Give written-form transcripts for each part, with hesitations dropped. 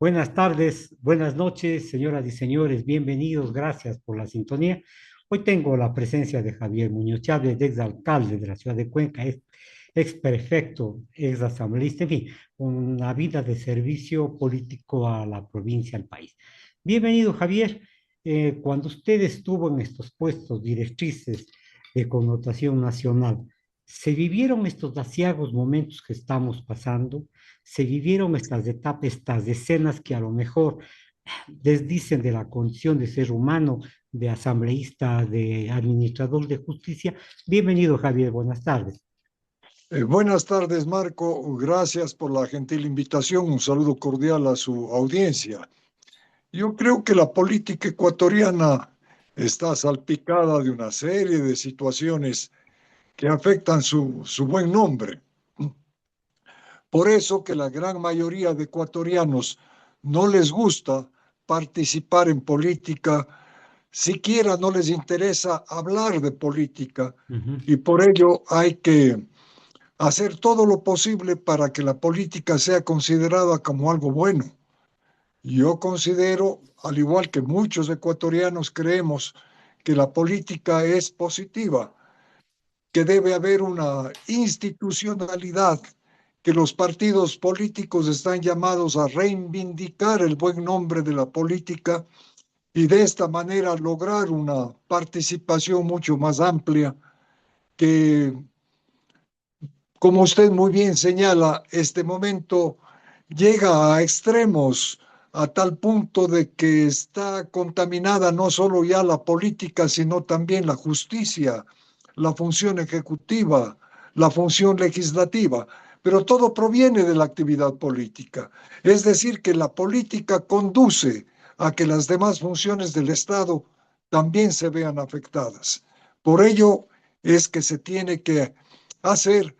Buenas tardes, buenas noches, señoras y señores, bienvenidos, gracias por la sintonía. Hoy tengo la presencia de Javier Muñoz Chávez, exalcalde de la ciudad de Cuenca, ex prefecto, ex asambleísta, en fin, una vida de servicio político a la provincia, al país. Bienvenido, Javier. Cuando usted estuvo en estos puestos directrices de connotación nacional, ¿se vivieron estos aciagos momentos que estamos pasando? Se vivieron estas etapas, estas escenas que a lo mejor desdicen de la condición de ser humano, de asambleísta, de administrador de justicia. Bienvenido, Javier, buenas tardes. Buenas tardes, Marco. Gracias por la gentil invitación. Un saludo cordial a su audiencia. Yo creo que la política ecuatoriana está salpicada de una serie de situaciones que afectan su buen nombre. Por eso que la gran mayoría de ecuatorianos no les gusta participar en política, siquiera no les interesa hablar de política, Ujú. y por ello hay que hacer todo lo posible para que la política sea considerada como algo bueno. Yo considero, al igual que muchos ecuatorianos creemos, que la política es positiva, que debe haber una institucionalidad, que los partidos políticos están llamados a reivindicar el buen nombre de la política y de esta manera lograr una participación mucho más amplia que, como usted muy bien señala, este momento llega a extremos a tal punto de que está contaminada no solo ya la política, sino también la justicia, la función ejecutiva, la función legislativa, pero todo proviene de la actividad política. Es decir, que la política conduce a que las demás funciones del Estado también se vean afectadas. Por ello es que se tiene que hacer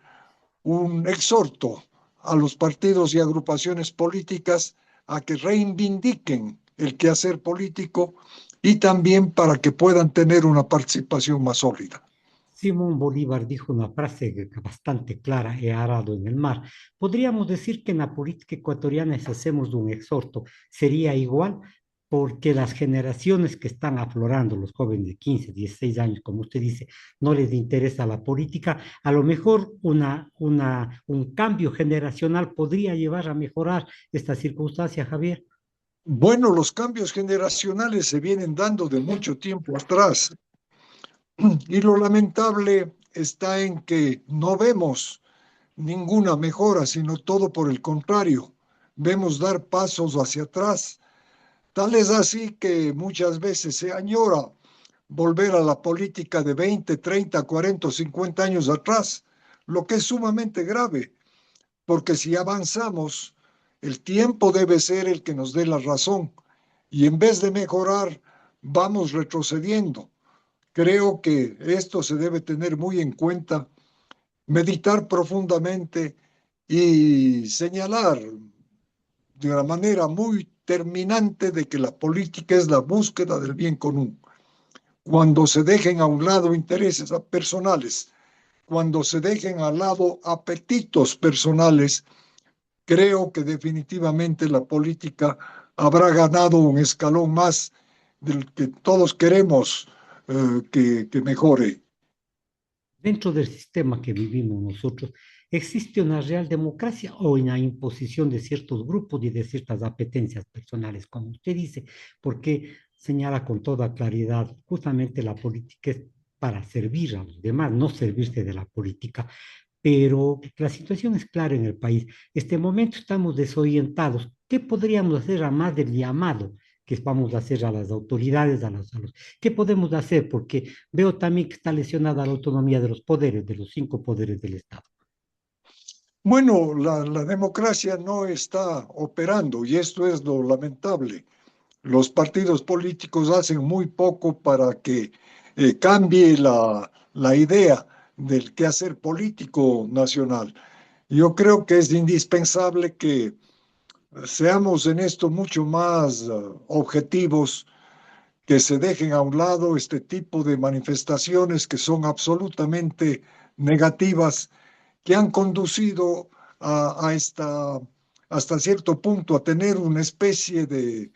un exhorto a los partidos y agrupaciones políticas a que reivindiquen el quehacer político y también para que puedan tener una participación más sólida. Simón Bolívar dijo una frase bastante clara: he arado en el mar. Podríamos decir que en la política ecuatoriana, si hacemos un exhorto, sería igual, porque las generaciones que están aflorando, los jóvenes de 15, 16 años, como usted dice, no les interesa la política. A lo mejor un cambio generacional podría llevar a mejorar esta circunstancia, Javier. Bueno, los cambios generacionales se vienen dando de mucho tiempo atrás y lo lamentable está en que no vemos ninguna mejora, sino todo por el contrario. Vemos dar pasos hacia atrás. Tal es así que muchas veces se añora volver a la política de 20, 30, 40 o 50 años atrás, lo que es sumamente grave, porque si avanzamos, el tiempo debe ser el que nos dé la razón y en vez de mejorar, vamos retrocediendo. Creo que esto se debe tener muy en cuenta, meditar profundamente y señalar de una manera muy terminante de que la política es la búsqueda del bien común. Cuando se dejen a un lado intereses personales, cuando se dejen al lado apetitos personales, creo que definitivamente la política habrá ganado un escalón más del que todos queremos que mejore. Dentro del sistema que vivimos nosotros, ¿existe una real democracia o una imposición de ciertos grupos y de ciertas apetencias personales, como usted dice? Porque señala con toda claridad, justamente la política es para servir a los demás, no servirse de la política. Pero la situación es clara en el país. Este momento estamos desorientados. ¿Qué podríamos hacer a más del llamado que vamos a hacer a las autoridades, ¿qué podemos hacer? Porque veo también que está lesionada la autonomía de los poderes, de los cinco poderes del Estado. Bueno, la democracia no está operando y esto es lo lamentable. Los partidos políticos hacen muy poco para que cambie la idea del quehacer político nacional. Yo creo que es indispensable que seamos en esto mucho más objetivos, que se dejen a un lado este tipo de manifestaciones que son absolutamente negativas, que han conducido a esta hasta cierto punto a tener una especie de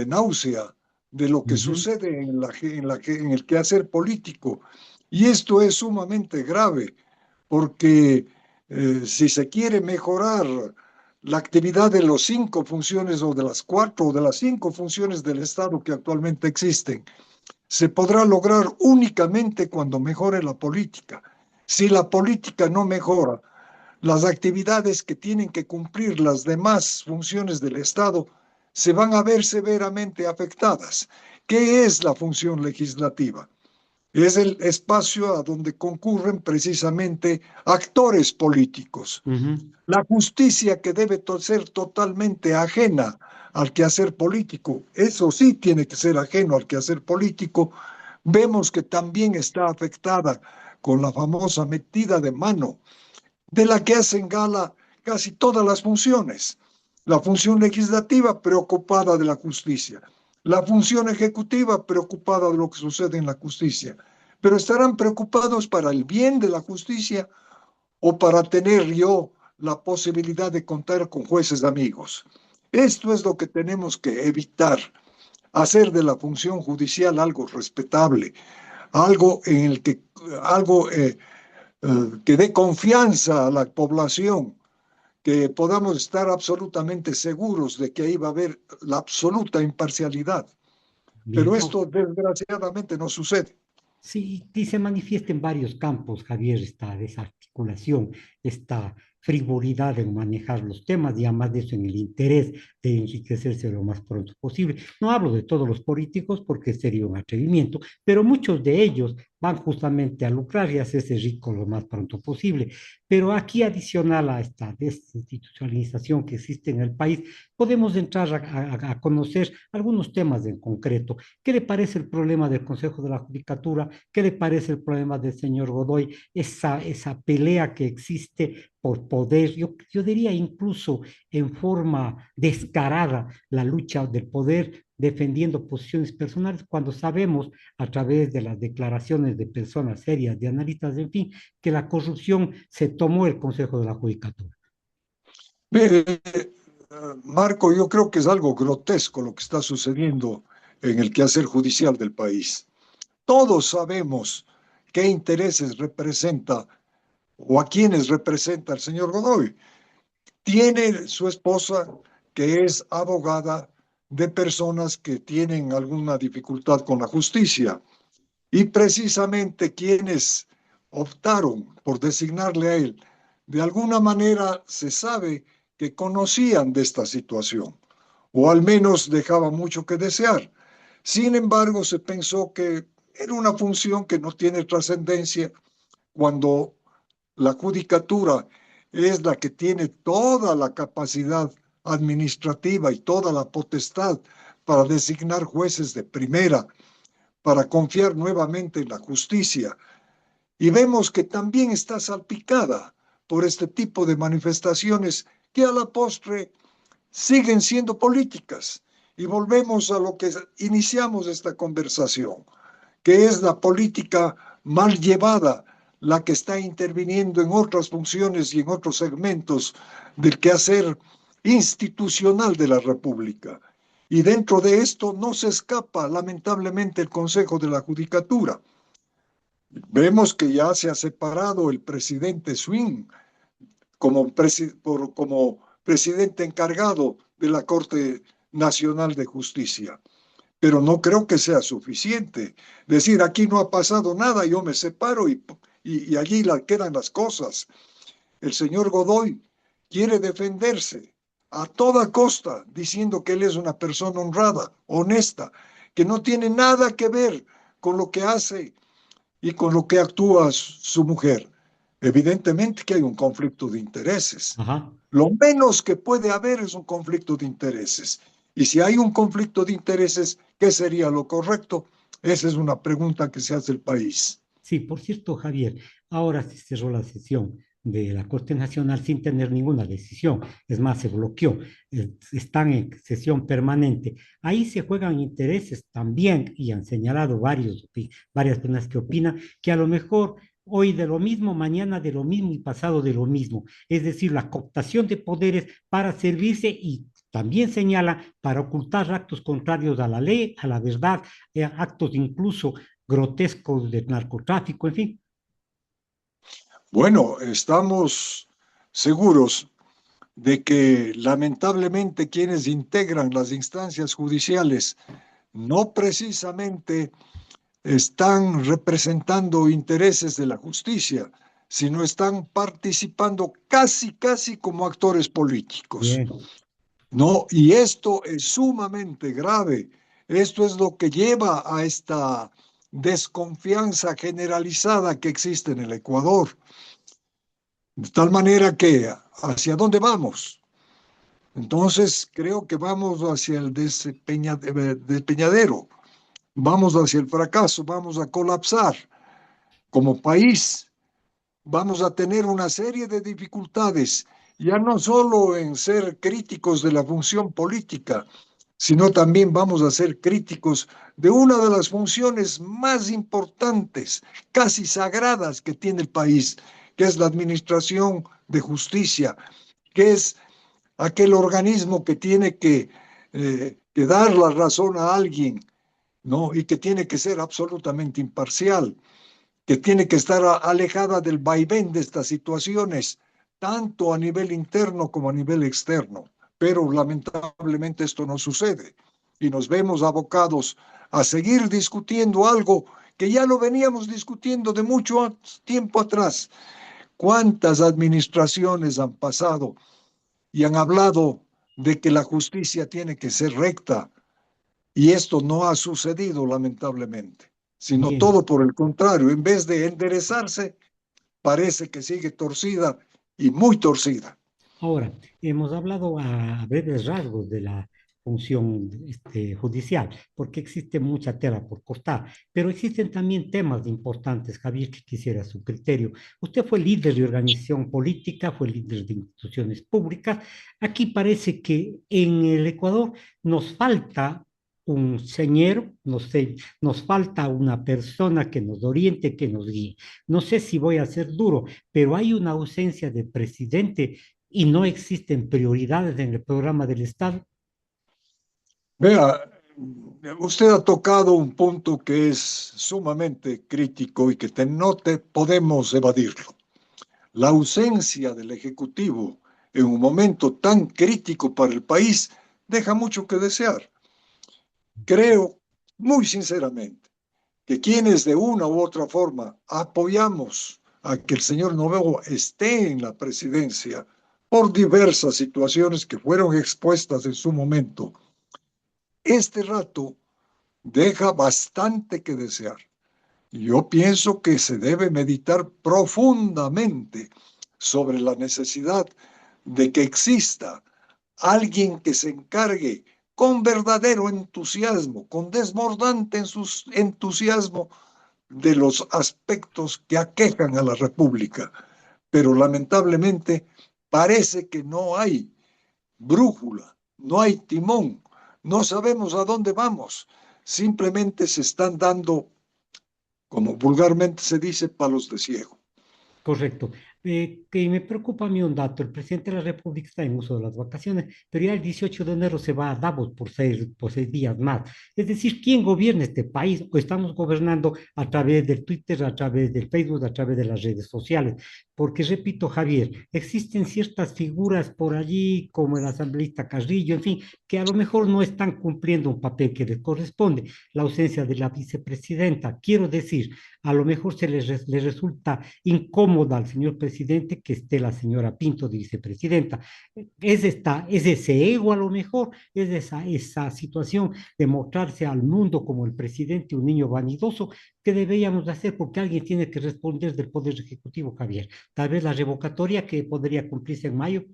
náusea de lo que Ujú, sucede en el quehacer político. Y esto es sumamente grave, porque si se quiere mejorar la actividad de las 5 funciones o de las 4 o de las 5 funciones del Estado que actualmente existen, se podrá lograr únicamente cuando mejore la política. Si la política no mejora, las actividades que tienen que cumplir las demás funciones del Estado se van a ver severamente afectadas. ¿Qué es la función legislativa? Es el espacio a donde concurren precisamente actores políticos. ujú. La justicia, que debe ser totalmente ajena al quehacer político, eso sí tiene que ser ajeno al quehacer político, vemos que también está afectada con la famosa metida de mano de la que hacen gala casi todas las funciones. La función legislativa preocupada de la justicia, la función ejecutiva preocupada de lo que sucede en la justicia, pero estarán preocupados para el bien de la justicia o para tener yo la posibilidad de contar con jueces amigos. Esto es lo que tenemos que evitar, hacer de la función judicial algo respetable, algo en el que algo que dé confianza a la población, que podamos estar absolutamente seguros de que ahí va a haber la absoluta imparcialidad. Bien, Pero no, esto desgraciadamente no sucede. sí, y se manifiesta en varios campos, Javier, esta desarticulación, esta frivolidad en manejar los temas y además de eso en el interés de enriquecerse lo más pronto posible. No hablo de todos los políticos porque sería un atrevimiento, pero muchos de ellos van justamente a lucrar y hacerse ricos lo más pronto posible. Pero aquí, adicional a esta desinstitucionalización que existe en el país, podemos entrar a conocer algunos temas en concreto. ¿Qué le parece el problema del Consejo de la Judicatura? ¿Qué le parece el problema del señor Godoy? Esa pelea que existe por poder, yo diría incluso en forma descarada, la lucha del poder defendiendo posiciones personales, cuando sabemos a través de las declaraciones de personas serias, de analistas, en fin, que la corrupción se tomó el Consejo de la Judicatura. Marco, yo creo que es algo grotesco lo que está sucediendo en el quehacer judicial del país. Todos sabemos qué intereses representa o a quiénes representa el señor Godoy. Tiene su esposa, que es abogada de personas que tienen alguna dificultad con la justicia. Y precisamente quienes optaron por designarle a él, de alguna manera se sabe que conocían de esta situación, o al menos dejaba mucho que desear. Sin embargo, se pensó que era una función que no tiene trascendencia cuando la judicatura es la que tiene toda la capacidad administrativa y toda la potestad para designar jueces de primera, para confiar nuevamente en la justicia. Y vemos que también está salpicada por este tipo de manifestaciones que a la postre siguen siendo políticas. Y volvemos a lo que iniciamos esta conversación, que es la política mal llevada, la que está interviniendo en otras funciones y en otros segmentos del quehacer institucional de la República. Y dentro de esto no se escapa, lamentablemente, el Consejo de la Judicatura. Vemos que ya se ha separado el presidente Swing como presidente encargado de la Corte Nacional de Justicia. Pero no creo que sea suficiente. Decir, aquí no ha pasado nada, yo me separo y allí quedan las cosas. El señor Godoy quiere defenderse a toda costa, diciendo que él es una persona honrada, honesta, que no tiene nada que ver con lo que hace y con lo que actúa su mujer. Evidentemente que hay un conflicto de intereses. Ajá. Lo menos que puede haber es un conflicto de intereses. Y si hay un conflicto de intereses, ¿qué sería lo correcto? Esa es una pregunta que se hace el país. Sí, por cierto, Javier, ahora se cerró la sesión de la Corte Nacional sin tener ninguna decisión. Es más, se bloqueó. Están en sesión permanente. Ahí se juegan intereses también y han señalado varias personas que opinan que a lo mejor hoy de lo mismo, mañana de lo mismo y pasado de lo mismo. Es decir, la cooptación de poderes para servirse y también señala para ocultar actos contrarios a la ley, a la verdad, actos incluso grotescos de narcotráfico, en fin. Bueno, estamos seguros de que lamentablemente quienes integran las instancias judiciales no precisamente están representando intereses de la justicia, sino están participando casi, casi como actores políticos. Bien, No, y esto es sumamente grave. Esto es lo que lleva a esta desconfianza generalizada que existe en el Ecuador. De tal manera que, ¿hacia dónde vamos? Entonces, creo que vamos hacia el despeñadero, vamos hacia el fracaso, vamos a colapsar como país, vamos a tener una serie de dificultades, ya no solo en ser críticos de la función política, sino también vamos a ser críticos de una de las funciones más importantes, casi sagradas que tiene el país, que es la administración de justicia, que es aquel organismo que tiene que dar la razón a alguien, ¿no? Y que tiene que ser absolutamente imparcial, que tiene que estar alejada del vaivén de estas situaciones, tanto a nivel interno como a nivel externo. Pero lamentablemente esto no sucede y nos vemos abocados a seguir discutiendo algo que ya lo veníamos discutiendo de mucho tiempo atrás. ¿Cuántas administraciones han pasado y han hablado de que la justicia tiene que ser recta? Y esto no ha sucedido, lamentablemente, sino bien. todo por el contrario, en vez de enderezarse, parece que sigue torcida y muy torcida. Ahora, hemos hablado a breves rasgos de la función judicial, porque existe mucha tela por cortar, pero existen también temas importantes, Javier, que quisiera su criterio. Usted fue líder de organización política, fue líder de instituciones públicas. Aquí parece que en el Ecuador nos falta un señor, no sé, nos falta una persona que nos oriente, que nos guíe. No sé si voy a ser duro, pero hay una ausencia de presidente y no existen prioridades en el programa del Estado. Vea, usted ha tocado un punto que es sumamente crítico y que no te podemos evadirlo. La ausencia del Ejecutivo en un momento tan crítico para el país deja mucho que desear. Creo, muy sinceramente, que quienes de una u otra forma apoyamos a que el señor Novoa esté en la presidencia por diversas situaciones que fueron expuestas en su momento, este rato deja bastante que desear. Yo pienso que se debe meditar profundamente sobre la necesidad de que exista alguien que se encargue con verdadero entusiasmo, con desbordante entusiasmo de los aspectos que aquejan a la República. Pero lamentablemente parece que no hay brújula, no hay timón, no sabemos a dónde vamos. Simplemente se están dando, como vulgarmente se dice, palos de ciego. Correcto. Que me preocupa a mí un dato. El presidente de la República está en uso de las vacaciones, pero ya el 18 de enero se va a Davos por 6 días más. Es decir, ¿quién gobierna este país? O estamos gobernando a través del Twitter, a través del Facebook, a través de las redes sociales. Porque, repito, Javier, existen ciertas figuras por allí, como el asambleísta Carrillo, en fin, que a lo mejor no están cumpliendo un papel que les corresponde. La ausencia de la vicepresidenta, quiero decir, a lo mejor le resulta incómoda al señor presidente que esté la señora Pinto de vicepresidenta. Es ese ego a lo mejor, es esa situación de mostrarse al mundo como el presidente, un niño vanidoso, que deberíamos hacer porque alguien tiene que responder del Poder Ejecutivo, Javier. Tal vez la revocatoria que podría cumplirse en mayo.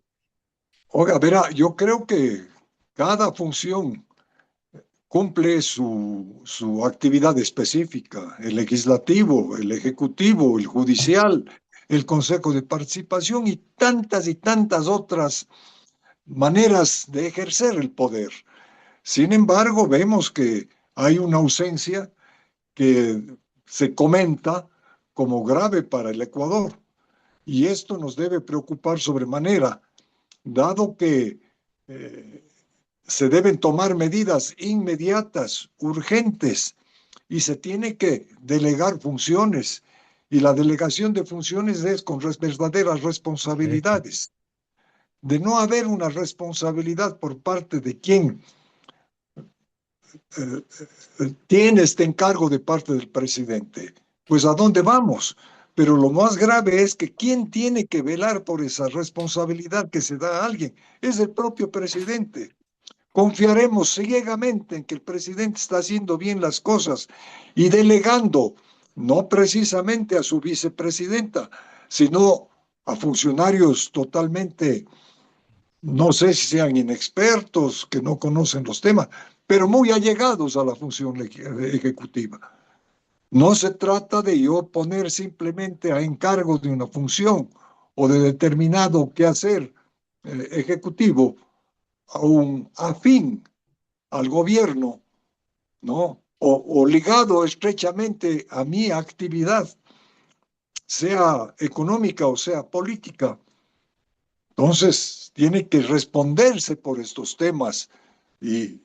Oiga, verá, yo creo que cada función cumple su actividad específica, el legislativo, el ejecutivo, el judicial, el consejo de participación y tantas otras maneras de ejercer el poder. Sin embargo, vemos que hay una ausencia que se comenta como grave para el Ecuador. Y esto nos debe preocupar sobremanera, dado que se deben tomar medidas inmediatas, urgentes, y se tiene que delegar funciones. Y la delegación de funciones es con verdaderas Correcto. responsabilidades. De no haber una responsabilidad por parte de quien eh, tiene este encargo de parte del presidente, pues ¿a dónde vamos? Pero lo más grave es que quien tiene que velar por esa responsabilidad que se da a alguien es el propio presidente. Confiaremos ciegamente en que el presidente está haciendo bien las cosas y delegando no precisamente a su vicepresidenta, sino a funcionarios totalmente, no sé si sean inexpertos, que no conocen los temas, pero muy allegados a la función ejecutiva. No se trata de yo poner simplemente a encargo de una función o de determinado quehacer ejecutivo a un afín al gobierno, ¿no? O ligado estrechamente a mi actividad, sea económica o sea política. Entonces, tiene que responderse por estos temas y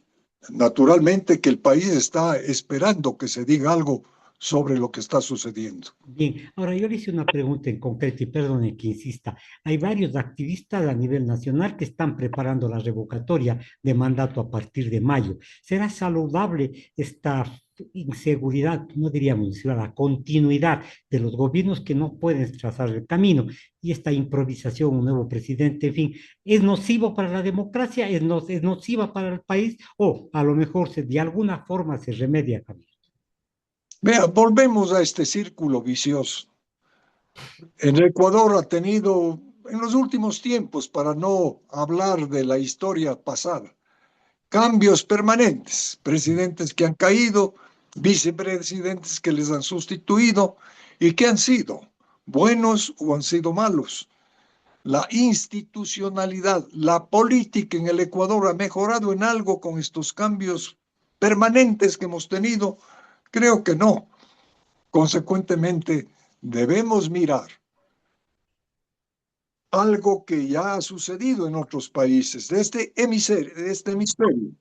naturalmente que el país está esperando que se diga algo sobre lo que está sucediendo. Bien, ahora yo le hice una pregunta en concreto y perdone que insista. Hay varios activistas a nivel nacional que están preparando la revocatoria de mandato a partir de mayo. ¿Será saludable esta inseguridad, no diríamos, sino la continuidad de los gobiernos que no pueden trazar el camino y esta improvisación, un nuevo presidente, en fin, es nocivo para la democracia, es nociva para el país o a lo mejor de alguna forma se remedia, Javier? Vea, volvemos a este círculo vicioso. El Ecuador ha tenido en los últimos tiempos, para no hablar de la historia pasada, cambios permanentes, presidentes que han caído, vicepresidentes que les han sustituido y que han sido buenos o han sido malos. La institucionalidad, la política en el Ecuador ha mejorado en algo con estos cambios permanentes que hemos tenido. Creo que no. Consecuentemente, debemos mirar algo que ya ha sucedido en otros países de este hemisferio,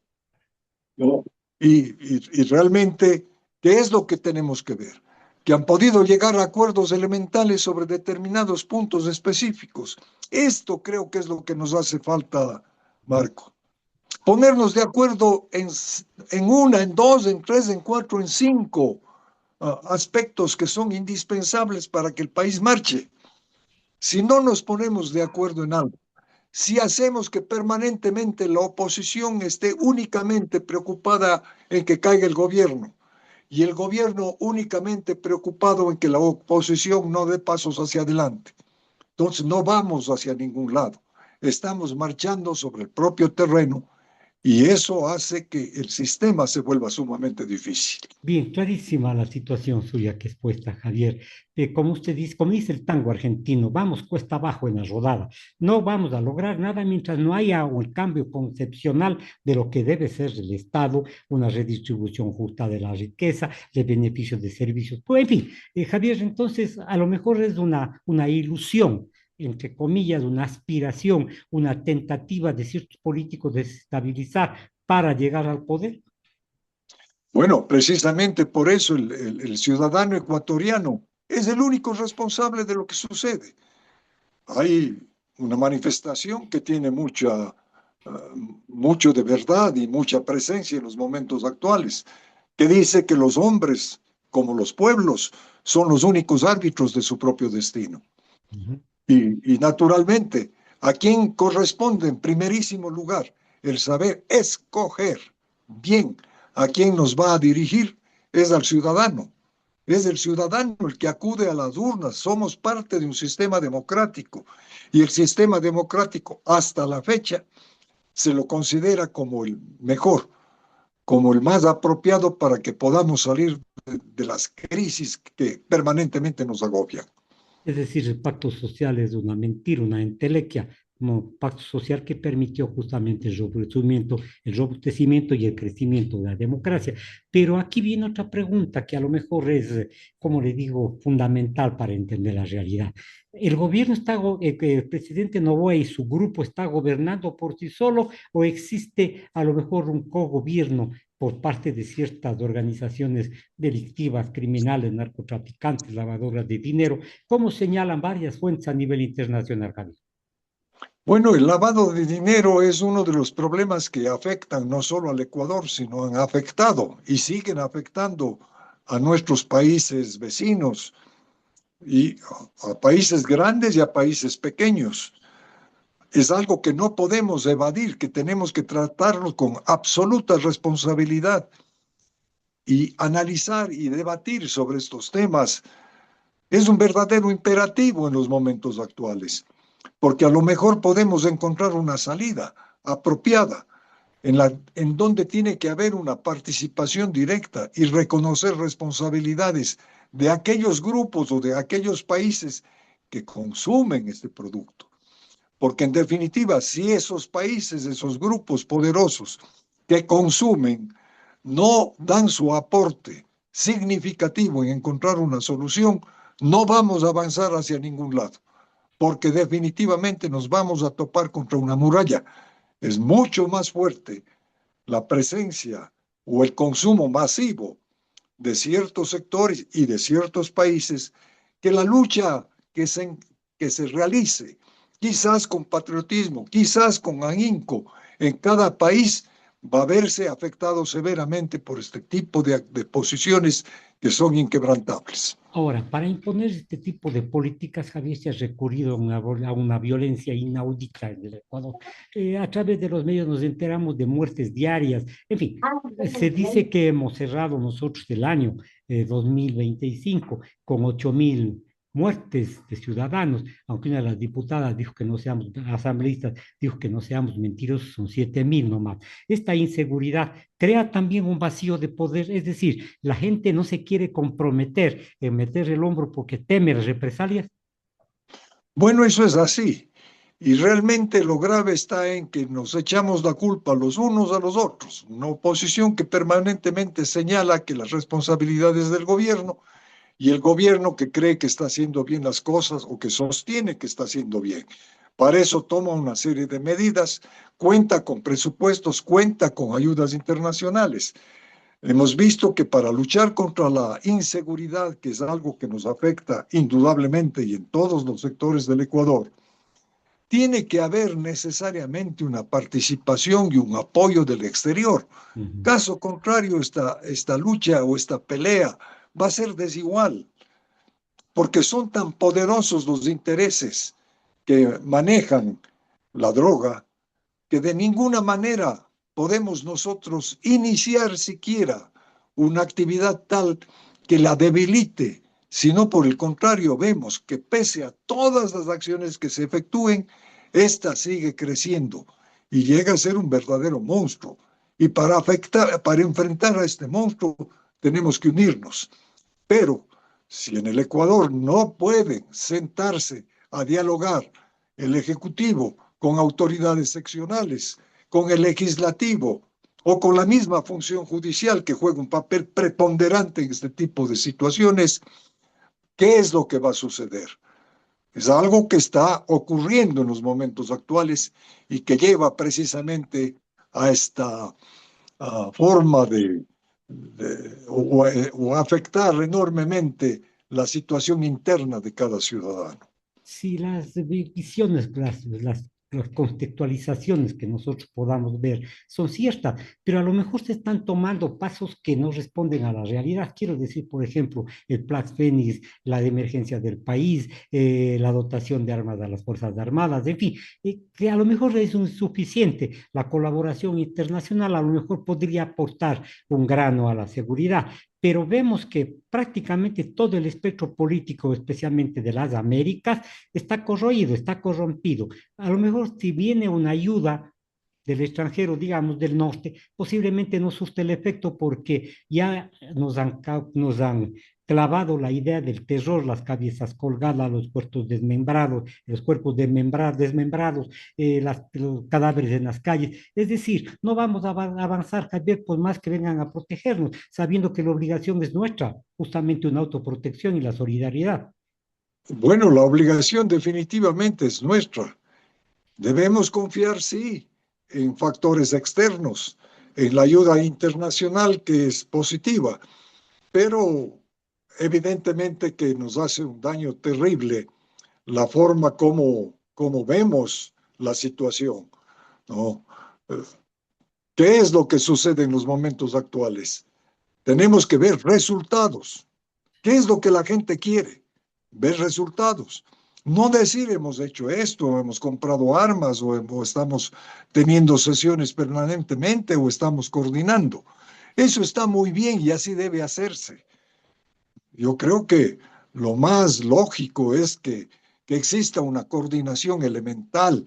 ¿no? Y realmente, ¿qué es lo que tenemos que ver? Que han podido llegar a acuerdos elementales sobre determinados puntos específicos. Esto creo que es lo que nos hace falta, Marco. Ponernos de acuerdo en una, en dos, en tres, en cuatro, en cinco aspectos que son indispensables para que el país marche. Si no nos ponemos de acuerdo en algo, si hacemos que permanentemente la oposición esté únicamente preocupada en que caiga el gobierno y el gobierno únicamente preocupado en que la oposición no dé pasos hacia adelante, entonces no vamos hacia ningún lado. Estamos marchando sobre el propio terreno y eso hace que el sistema se vuelva sumamente difícil. Bien, clarísima la situación suya que es puesta, Javier. Como usted dice, como dice el tango argentino, vamos cuesta abajo en la rodada. No vamos a lograr nada mientras no haya un cambio concepcional de lo que debe ser el Estado, una redistribución justa de la riqueza, de beneficios de servicios. Pues, en fin, Javier, entonces a lo mejor es una ilusión, entre comillas, una aspiración, una tentativa de ciertos políticos de desestabilizar para llegar al poder. Bueno, precisamente por eso el ciudadano ecuatoriano es el único responsable de lo que sucede. Hay una manifestación que tiene mucho de verdad y mucha presencia en los momentos actuales, que dice que los hombres, como los pueblos, son los únicos árbitros de su propio destino. Ujú. Y naturalmente, a quien corresponde en primerísimo lugar el saber escoger bien a quién nos va a dirigir es al ciudadano. Es el ciudadano el que acude a las urnas. Somos parte de un sistema democrático y el sistema democrático hasta la fecha se lo considera como el mejor, como el más apropiado para que podamos salir de las crisis que permanentemente nos agobian. Es decir, el pacto social es una mentira, una entelequia, como pacto social que permitió justamente el robustecimiento y el crecimiento de la democracia. Pero aquí viene otra pregunta que a lo mejor es, como le digo, fundamental para entender la realidad. ¿El gobierno el presidente Noboa y su grupo está gobernando por sí solo o existe a lo mejor un cogobierno por parte de ciertas organizaciones delictivas, criminales, narcotraficantes, lavadoras de dinero, como señalan varias fuentes a nivel internacional, Javier? Bueno, el lavado de dinero es uno de los problemas que afectan no solo al Ecuador, sino han afectado y siguen afectando a nuestros países vecinos y a países grandes y a países pequeños. Es algo que no podemos evadir, que tenemos que tratarlo con absoluta responsabilidad y analizar y debatir sobre estos temas. Es un verdadero imperativo en los momentos actuales, porque a lo mejor podemos encontrar una salida apropiada en donde tiene que haber una participación directa y reconocer responsabilidades de aquellos grupos o de aquellos países que consumen este producto. Porque en definitiva, si esos países, esos grupos poderosos que consumen no dan su aporte significativo en encontrar una solución, no vamos a avanzar hacia ningún lado, porque definitivamente nos vamos a topar contra una muralla. Es mucho más fuerte la presencia o el consumo masivo de ciertos sectores y de ciertos países que la lucha que se realice, quizás con patriotismo, quizás con ahínco, en cada país va a verse afectado severamente por este tipo de posiciones que son inquebrantables. Ahora, para imponer este tipo de políticas, Javier, se ha recurrido a una violencia inaudita en el Ecuador. A través de los medios nos enteramos de muertes diarias. En fin, se dice que hemos cerrado nosotros el año 2025 con 8.000 muertes de ciudadanos, aunque una de las diputadas dijo que no seamos asambleístas, dijo que no seamos mentirosos, son 7.000 nomás. Esta inseguridad crea también un vacío de poder, es decir, la gente no se quiere comprometer en meter el hombro porque teme las represalias. Bueno, eso es así. Y realmente lo grave está en que nos echamos la culpa los unos a los otros. Una oposición que permanentemente señala que las responsabilidades del gobierno y el gobierno que cree que está haciendo bien las cosas o que sostiene que está haciendo bien. Para eso toma una serie de medidas, cuenta con presupuestos, cuenta con ayudas internacionales. Hemos visto que para luchar contra la inseguridad, que es algo que nos afecta indudablemente y en todos los sectores del Ecuador, tiene que haber necesariamente una participación y un apoyo del exterior. Uh -huh. Caso contrario, esta lucha o esta pelea va a ser desigual, porque son tan poderosos los intereses que manejan la droga que de ninguna manera podemos nosotros iniciar siquiera una actividad tal que la debilite, sino por el contrario vemos que pese a todas las acciones que se efectúen, esta sigue creciendo y llega a ser un verdadero monstruo. Y para enfrentar a este monstruo tenemos que unirnos. Pero si en el Ecuador no pueden sentarse a dialogar el Ejecutivo con autoridades seccionales, con el legislativo o con la misma función judicial que juega un papel preponderante en este tipo de situaciones, ¿qué es lo que va a suceder? Es algo que está ocurriendo en los momentos actuales y que lleva precisamente a esta forma o afectar enormemente la situación interna de cada ciudadano. Si las visiones, las contextualizaciones que nosotros podamos ver son ciertas, pero a lo mejor se están tomando pasos que no responden a la realidad. Quiero decir, por ejemplo, el Plan Fénix, la de emergencia del país, la dotación de armas a las Fuerzas Armadas, en fin, que a lo mejor es insuficiente. La colaboración internacional a lo mejor podría aportar un grano a la seguridad, pero vemos que prácticamente todo el espectro político, especialmente de las Américas, está corroído, está corrompido. A lo mejor si viene una ayuda del extranjero, digamos, del norte, posiblemente no surte el efecto porque ya nos han clavado la idea del terror, las cabezas colgadas, los cuerpos desmembrados, los cadáveres en las calles. Es decir, no vamos a avanzar, Javier, por más que vengan a protegernos, sabiendo que la obligación es nuestra, justamente una autoprotección y la solidaridad. Bueno, la obligación definitivamente es nuestra. Debemos confiar, sí, en factores externos, en la ayuda internacional que es positiva, pero evidentemente que nos hace un daño terrible la forma como vemos la situación, ¿no? ¿Qué es lo que sucede en los momentos actuales? Tenemos que ver resultados. ¿Qué es lo que la gente quiere? Ver resultados. No decir hemos hecho esto, hemos comprado armas o estamos teniendo sesiones permanentemente o estamos coordinando. Eso está muy bien y así debe hacerse. Yo creo que lo más lógico es que exista una coordinación elemental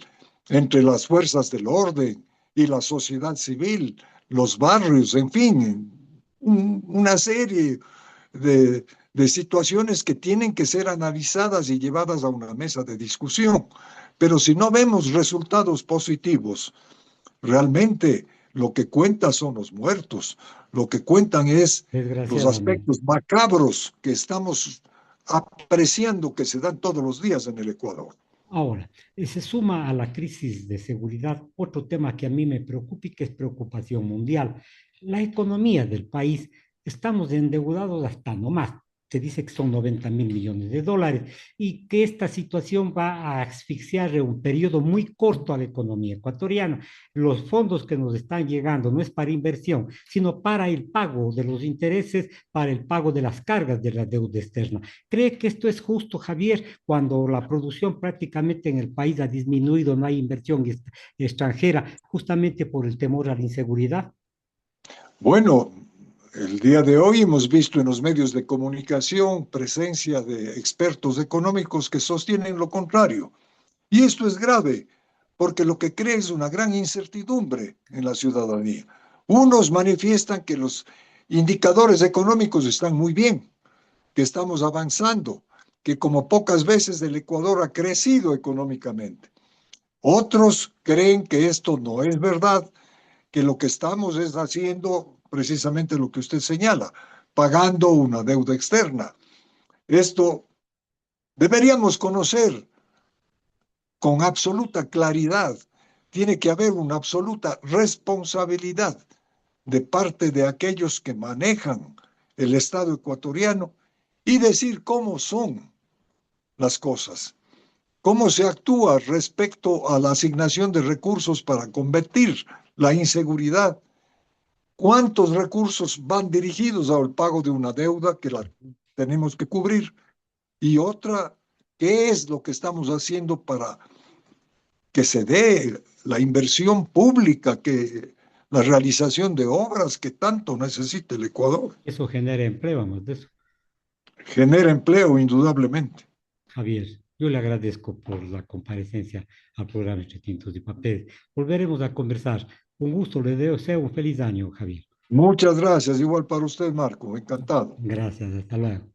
entre las fuerzas del orden y la sociedad civil, los barrios, en fin, una serie de situaciones que tienen que ser analizadas y llevadas a una mesa de discusión. Pero si no vemos resultados positivos, realmente lo que cuenta son los muertos, lo que cuentan es los Desgraciadamente. aspectos macabros que estamos apreciando que se dan todos los días en el Ecuador. Ahora, se suma a la crisis de seguridad otro tema que a mí me preocupa y que es preocupación mundial. La economía del país, estamos endeudados hasta no más. Se dice que son 90.000 millones de dólares y que esta situación va a asfixiar en un periodo muy corto a la economía ecuatoriana. Los fondos que nos están llegando no es para inversión, sino para el pago de los intereses, para el pago de las cargas de la deuda externa. ¿Cree que esto es justo, Javier, cuando la producción prácticamente en el país ha disminuido, no hay inversión extranjera, justamente por el temor a la inseguridad? Bueno, el día de hoy hemos visto en los medios de comunicación presencia de expertos económicos que sostienen lo contrario. Y esto es grave, porque lo que crea es una gran incertidumbre en la ciudadanía. Unos manifiestan que los indicadores económicos están muy bien, que estamos avanzando, que como pocas veces el Ecuador ha crecido económicamente. Otros creen que esto no es verdad, que lo que estamos es haciendo precisamente lo que usted señala, pagando una deuda externa. Esto deberíamos conocer con absoluta claridad. Tiene que haber una absoluta responsabilidad de parte de aquellos que manejan el Estado ecuatoriano y decir cómo son las cosas, cómo se actúa respecto a la asignación de recursos para combatir la inseguridad, cuántos recursos van dirigidos al pago de una deuda que la tenemos que cubrir y otra, qué es lo que estamos haciendo para que se dé la inversión pública, que la realización de obras que tanto necesita el Ecuador. Eso genera empleo, además de eso. Genera empleo, indudablemente. Javier, yo le agradezco por la comparecencia al programa Entre Tintos y Papel. Volveremos a conversar. Un gusto, le deseo un feliz año, Javier. Muchas gracias, igual para usted, Marco, encantado. Gracias, hasta luego.